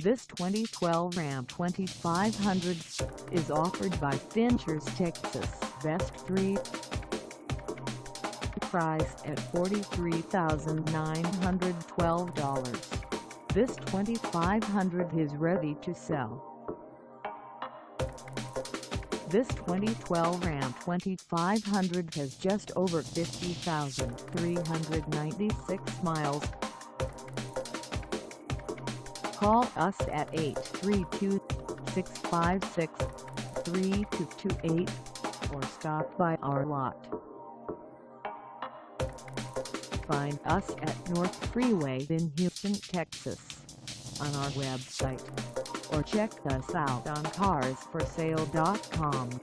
This 2012 Ram 2500 is offered by Finchers Texas, Best 3. Priced at $43,912. This 2500 is ready to sell. This 2012 Ram 2500 has just over 50,396 miles. Call us at 832-656-3228 or stop by our lot. Find us at North Freeway in Houston, Texas on our website, or check us out on carsforsale.com.